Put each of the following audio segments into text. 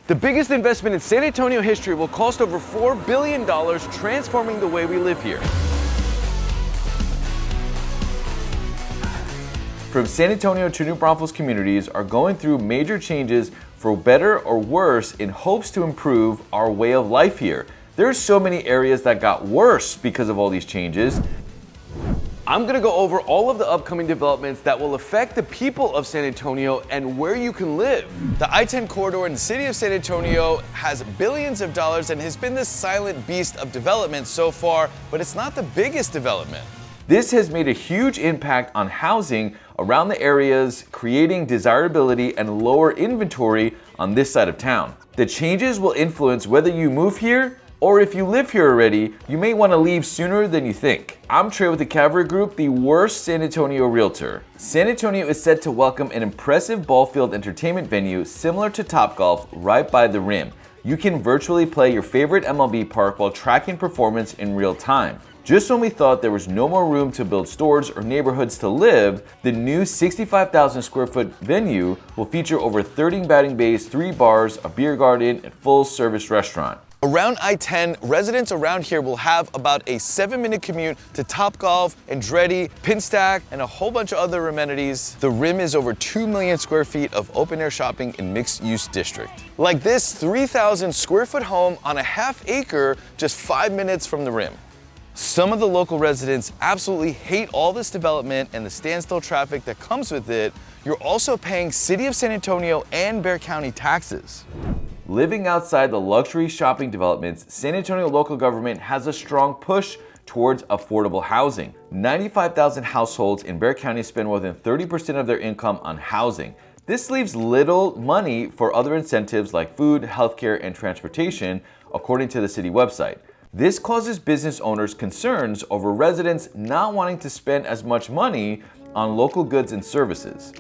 The biggest investment in San Antonio history will cost over $4 billion, transforming the way we live here. From San Antonio to New Braunfels communities are going through major changes for better or worse in hopes to improve our way of life here. There's so many areas that got worse because of all these changes. I'm going to go over all of the upcoming developments that will affect the people of San Antonio and where you can live. The I-10 corridor in the city of San Antonio has billions of dollars and has been the silent beast of development so far, but it's not the biggest development. This has made a huge impact on housing around the areas, creating desirability and lower inventory on this side of town. The changes will influence whether you move here, or if you live here already, you may want to leave sooner than you think. I'm Trey with the Cavalry Group, the worst San Antonio realtor. San Antonio is set to welcome an impressive ball field entertainment venue similar to Topgolf right by the rim. You can virtually play your favorite MLB park while tracking performance in real time. Just when we thought there was no more room to build stores or neighborhoods to live, the new 65,000 square foot venue will feature over 30 batting bays, 3 bars, a beer garden, and full-service restaurant. Around I-10, residents around here will have about a 7-minute commute to Topgolf, Andretti, Pinstack, and a whole bunch of other amenities. The Rim is over 2 million square feet of open-air shopping in mixed-use district. Like this 3,000 square foot home on a half acre just 5 minutes from the Rim. Some of the local residents absolutely hate all this development and the standstill traffic that comes with it. You're also paying City of San Antonio and Bexar County taxes. Living outside the luxury shopping developments, San Antonio local government has a strong push towards affordable housing. 95,000 households in Bexar County spend more than 30% of their income on housing. This leaves little money for other incentives like food, healthcare, and transportation, according to the city website. This causes business owners concerns over residents not wanting to spend as much money on local goods and services.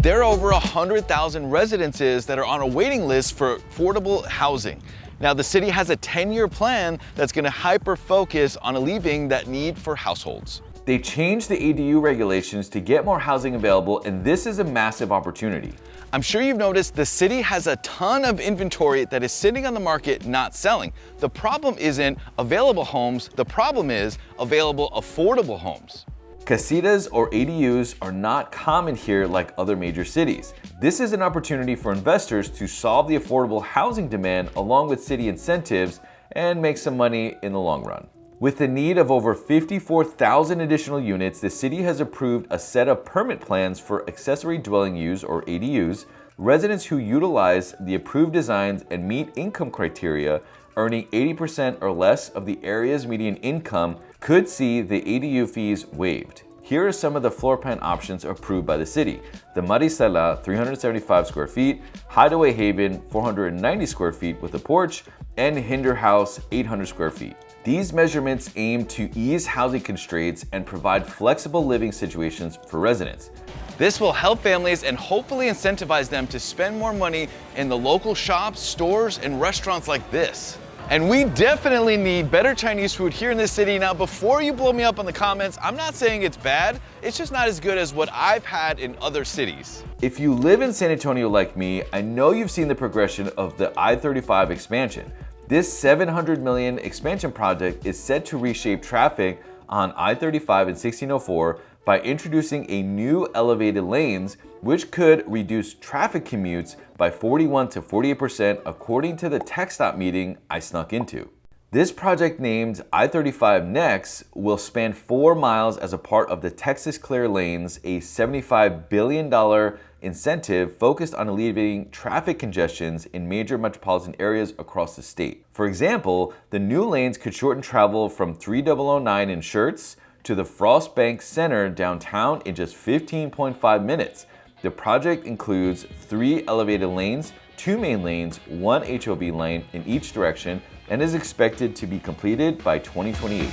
There are over 100,000 residences that are on a waiting list for affordable housing. Now, the city has a 10-year plan that's going to hyper-focus on alleviating that need for households. They changed the ADU regulations to get more housing available, and this is a massive opportunity. I'm sure you've noticed the city has a ton of inventory that is sitting on the market not selling. The problem isn't available homes, the problem is available affordable homes. Casitas or ADUs are not common here like other major cities. This is an opportunity for investors to solve the affordable housing demand along with city incentives and make some money in the long run. With the need of over 54,000 additional units, the city has approved a set of permit plans for accessory dwelling use or ADUs. Residents who utilize the approved designs and meet income criteria, earning 80% or less of the area's median income, could see the ADU fees waived. Here are some of the floor plan options approved by the city. The Maricela, 375 square feet, Hideaway Haven, 490 square feet with a porch, and Hinder House, 800 square feet. These measurements aim to ease housing constraints and provide flexible living situations for residents. This will help families and hopefully incentivize them to spend more money in the local shops, stores, and restaurants like this. And we definitely need better Chinese food here in this city. Now, before you blow me up in the comments, I'm not saying it's bad. It's just not as good as what I've had in other cities. If you live in San Antonio like me, I know you've seen the progression of the I-35 expansion. This $700 million expansion project is set to reshape traffic on I-35 and 1604 by introducing a new elevated lanes, which could reduce traffic commutes by 41 to 48% according to the TxDOT meeting I snuck into. This project, named I-35 Next, will span 4 miles as a part of the Texas Clear Lanes, a $75 billion incentive focused on alleviating traffic congestions in major metropolitan areas across the state. For example, the new lanes could shorten travel from 3009 in Schertz to the Frost Bank Center downtown in just 15.5 minutes. The project includes 3 elevated lanes, 2 main lanes, 1 HOV lane in each direction, and is expected to be completed by 2028.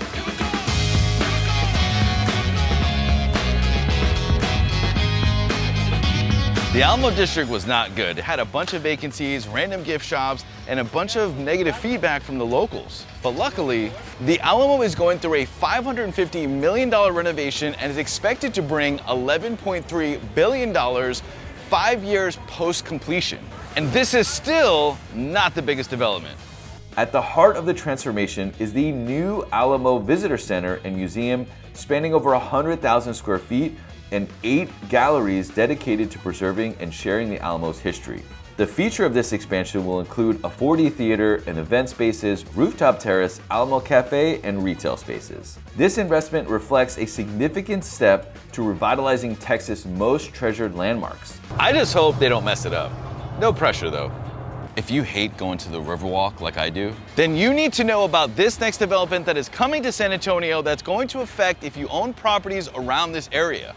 The Alamo district was not good. It had a bunch of vacancies, random gift shops, and a bunch of negative feedback from the locals. But luckily, the Alamo is going through a $550 million renovation and is expected to bring $11.3 billion 5 years post-completion. And this is still not the biggest development. At the heart of the transformation is the new Alamo Visitor Center and Museum, spanning over 100,000 square feet and 8 galleries dedicated to preserving and sharing the Alamo's history. The feature of this expansion will include a 4D theater and event spaces, rooftop terrace, Alamo Cafe, and retail spaces. This investment reflects a significant step to revitalizing Texas' most treasured landmarks. I just hope they don't mess it up. No pressure though. If you hate going to the Riverwalk like I do, then you need to know about this next development that is coming to San Antonio that's going to affect if you own properties around this area.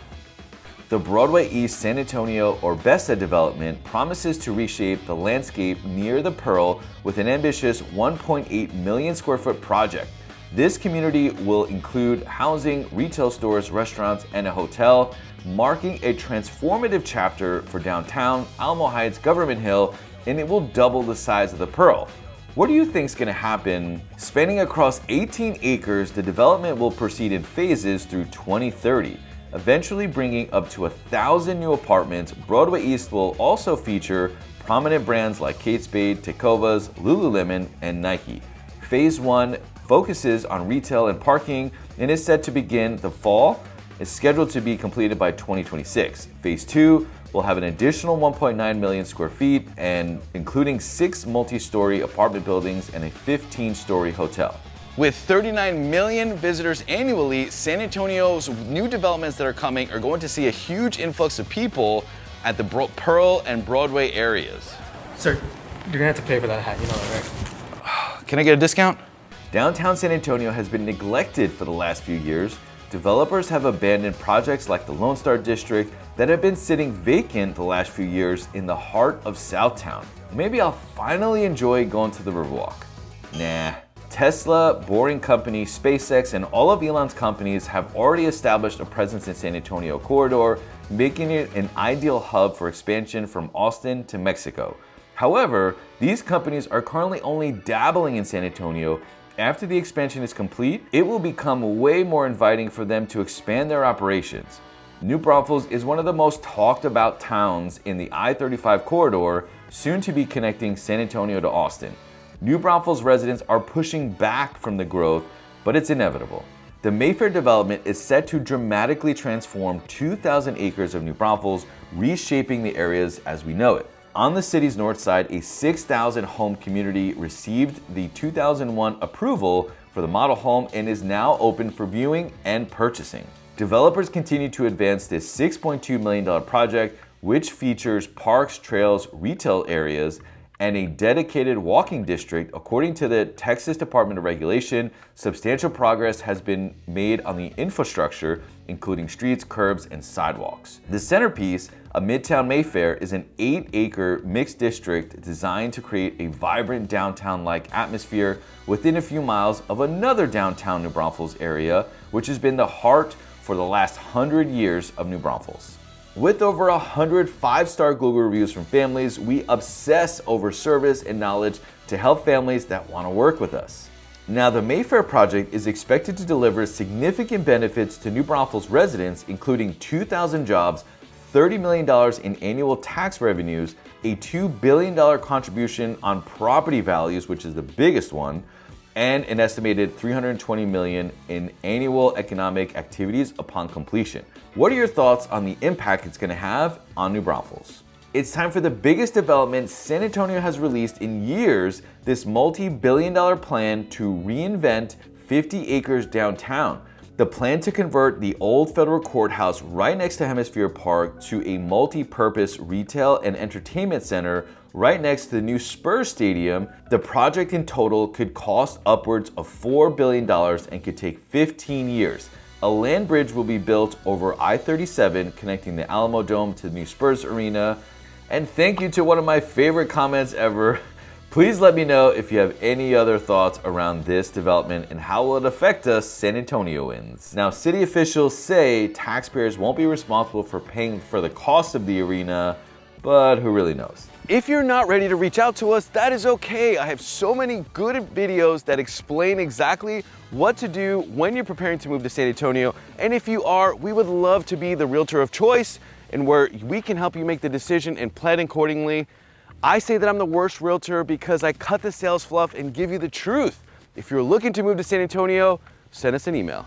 The Broadway East San Antonio, or BESA development, promises to reshape the landscape near the Pearl with an ambitious 1.8 million square foot project. This community will include housing, retail stores, restaurants, and a hotel, marking a transformative chapter for downtown, Alamo Heights, Government Hill, and it will double the size of the Pearl. What do you think is going to happen? Spanning across 18 acres, the development will proceed in phases through 2030. Eventually bringing up to 1,000 new apartments. Broadway East will also feature prominent brands like Kate Spade, Tecovas, Lululemon, and Nike. Phase 1 focuses on retail and parking and is set to begin the fall. It's scheduled to be completed by 2026. Phase 2 will have an additional 1.9 million square feet and including 6 multi-story apartment buildings and a 15-story hotel. With 39 million visitors annually, San Antonio's new developments that are coming are going to see a huge influx of people at the Pearl and Broadway areas. Sir, you're gonna have to pay for that hat, you know that, right? Can I get a discount? Downtown San Antonio has been neglected for the last few years. Developers have abandoned projects like the Lone Star District that have been sitting vacant the last few years in the heart of Southtown. Maybe I'll finally enjoy going to the Riverwalk. Nah. Tesla, Boring Company, SpaceX, and all of Elon's companies have already established a presence in San Antonio corridor, making it an ideal hub for expansion from Austin to Mexico. However, these companies are currently only dabbling in San Antonio. After the expansion is complete, it will become way more inviting for them to expand their operations. New Braunfels is one of the most talked about towns in the I-35 corridor, soon to be connecting San Antonio to Austin. New Braunfels residents are pushing back from the growth, but it's inevitable. The Mayfair development is set to dramatically transform 2,000 acres of New Braunfels, reshaping the areas as we know it. On the city's north side, a 6,000 home community received the 2001 approval for the model home and is now open for viewing and purchasing. Developers continue to advance this $6.2 million project, which features parks, trails, retail areas, and a dedicated walking district. According to the Texas Department of Regulation, substantial progress has been made on the infrastructure, including streets, curbs, and sidewalks. The centerpiece, a Midtown Mayfair, is an 8-acre mixed district designed to create a vibrant downtown-like atmosphere within a few miles of another downtown New Braunfels area, which has been the heart for the last 100 years of New Braunfels. With over 100 5-star Google reviews from families, we obsess over service and knowledge to help families that want to work with us. Now, the Mayfair project is expected to deliver significant benefits to New Braunfels residents, including 2,000 jobs, $30 million in annual tax revenues, a $2 billion contribution on property values, which is the biggest one, and an estimated $320 million in annual economic activities upon completion. What are your thoughts on the impact it's going to have on New Braunfels? It's time for the biggest development San Antonio has released in years, this multi-billion-dollar plan to reinvent 50 acres downtown. The plan to convert the old federal courthouse right next to Hemisphere Park to a multi-purpose retail and entertainment center right next to the new Spurs Stadium. The project in total could cost upwards of $4 billion and could take 15 years. A land bridge will be built over I-37, connecting the Alamo Dome to the new Spurs Arena. And thank you to one of my favorite comments ever. Please let me know if you have any other thoughts around this development and how will it affect us San Antonioans. Now, city officials say taxpayers won't be responsible for paying for the cost of the arena, but who really knows? If you're not ready to reach out to us, that is okay. I have so many good videos that explain exactly what to do when you're preparing to move to San Antonio. And if you are, we would love to be the realtor of choice and where we can help you make the decision and plan accordingly. I say that I'm the worst realtor because I cut the sales fluff and give you the truth. If you're looking to move to San Antonio, send us an email.